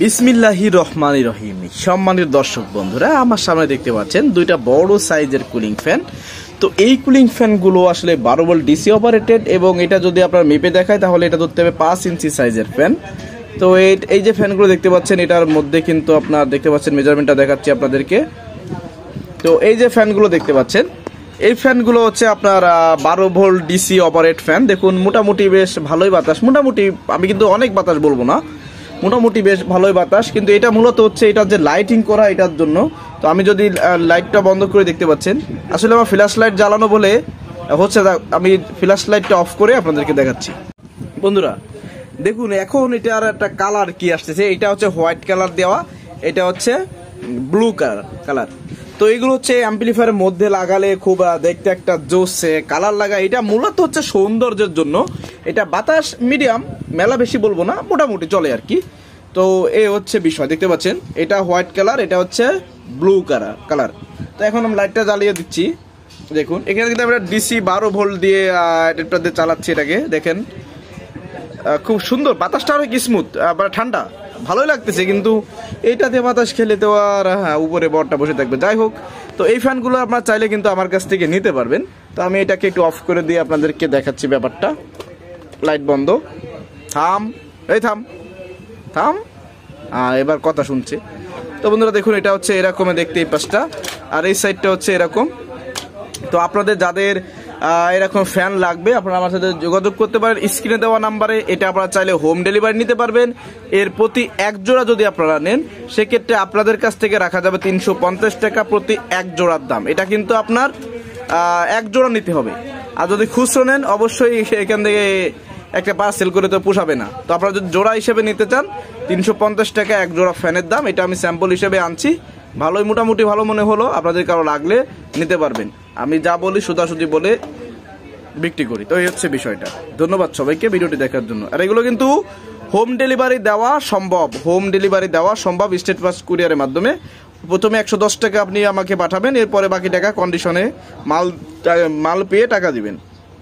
বিসমিল্লাহির রহমানির রহিম। সম্মানিত দর্শক বন্ধুরা, আমার সামনে দেখতে পাচ্ছেন দুইটা বড় সাইজের কুলিং ফ্যান। তো এই কুলিং ফ্যানগুলো আসলে 12 ভোল্ট ডিসি অপারেটেড, এবং এটা যদি আপনার মেপে দেখায় তাহলে এটা ধরতে হবে 5 ইঞ্চি সাইজের ফ্যান। তো এই যে ফ্যানগুলো দেখতে পাচ্ছেন, এটার মধ্যে কিন্তু আপনার দেখতে পাচ্ছেন মেজারমেন্টটা দেখাচ্ছি আপনাদেরকে। তো এই যে ফ্যানগুলো দেখতে পাচ্ছেন, এই ফ্যানগুলো হচ্ছে আপনার 12 ভোল্ট ডিসি অপারেট ফ্যান। দেখুন মোটামুটি বেশ ভালোই বাতাস, মোটামুটি আমি কিন্তু অনেক বাতাস বলবো না, মোটামুটি বেশ ভালোই বাতাস। কিন্তু এটা মূলত হচ্ছে এটা যে লাইটিং করা এটার জন্য। তো আমি যদি লাইটটা বন্ধ করে দেখতে পাচ্ছেন, আসলে আমার ফ্ল্যাশ লাইট জ্বালানো বলে হচ্ছে, আমি ফ্ল্যাশ লাইটটা অফ করে আপনাদেরকে দেখাচ্ছি। বন্ধুরা দেখুন, এখন এটার একটা কালার কি আসতেছে, এটা হচ্ছে হোয়াইট কালার দেওয়া, এটা হচ্ছে ব্লু কালার। তো এগুলো হচ্ছে অ্যাম্পলিফায়ারের মধ্যে লাগালে খুব দেখতে একটা জোসে কালার লাগা। এটা মূলত হচ্ছে সৌন্দর্যের জন্য। এটা বাতাস মিডিয়াম, মেলা বেশি বলবো না, মোটামুটি চলে আর কি। তো এই হচ্ছে বিষয়, দেখতে পাচ্ছেন এটা হোয়াইট কালার, এটা হচ্ছে ব্লু কালার। তো এখন আমি লাইটটা জ্বালিয়ে দিচ্ছি। দেখুন এখানে কিন্তু আমরা ডিসি 12 ভোল্ট দিয়ে এটাতে চালাচ্ছি। এটাকে দেখেন খুব সুন্দর, বাতাসটা অনেক স্মুথ, আবার ঠান্ডা, ভালোই লাগতেছে। কিন্তু এইটাতে বাতাস খেলে তো আর উপরে বরটা বসে থাকবে। যাই হোক, তো এই ফ্যানগুলো আপনারা চাইলে কিন্তু আমার কাছ থেকে নিতে পারবেন। তো আমি এটাকে একটু অফ করে দিয়ে আপনাদেরকে দেখাচ্ছি ব্যাপারটা। লাইট বন্ধ, থাম, এই থাম থাম, এবার কথা শুনছে। তো বন্ধুরা দেখুন, এটা হচ্ছে এরকম দেখতে এই পাশটা, আর এই সাইডটা হচ্ছে এরকম। তো আপনাদের যাদের এরকম ফ্যান লাগবে আপনারা আমার সাথে যোগাযোগ করতে পারেন স্ক্রিনে দেওয়া নাম্বারে। এটা আপনারা চাইলে হোম ডেলিভারি নিতে পারবেন। এর প্রতি এক জোড়া যদি আপনারা নেন, সেক্ষেত্রে আপনাদের কাছ থেকে রাখা যাবে 350 টাকা প্রতি এক জোড়ার দাম। এটা কিন্তু আপনার এক জোড়া নিতে হবে। আর যদি খুচরো নেন, অবশ্যই এখান থেকে একটা পার্সেল করে তো পোষাবে না। তো আপনারা যদি জোড়া হিসেবে নিতে চান, 350 টাকা এক জোড়া ফ্যানের দাম। এটা আমি স্যাম্পল হিসেবে আনছি, ভালোই মোটামুটি ভালো মনে হলো। আপনাদের কারো লাগলে নিতে পারবেন। আমি যা বলি সোজাসুজি বলে বিক্রি করি। তো এই হচ্ছে বিষয়টা। ধন্যবাদ সবাইকে ভিডিওটি দেখার জন্য। আর এগুলো কিন্তু হোম ডেলিভারি দেওয়া সম্ভব, হোম ডেলিভারি দেওয়া সম্ভব স্টেট ফাস্ট কুরিয়ারের মাধ্যমে। প্রথমে 110 টাকা আপনি আমাকে পাঠাবেন, এরপরে বাকি টাকা কন্ডিশনে মাল পেয়ে টাকা দিবেন।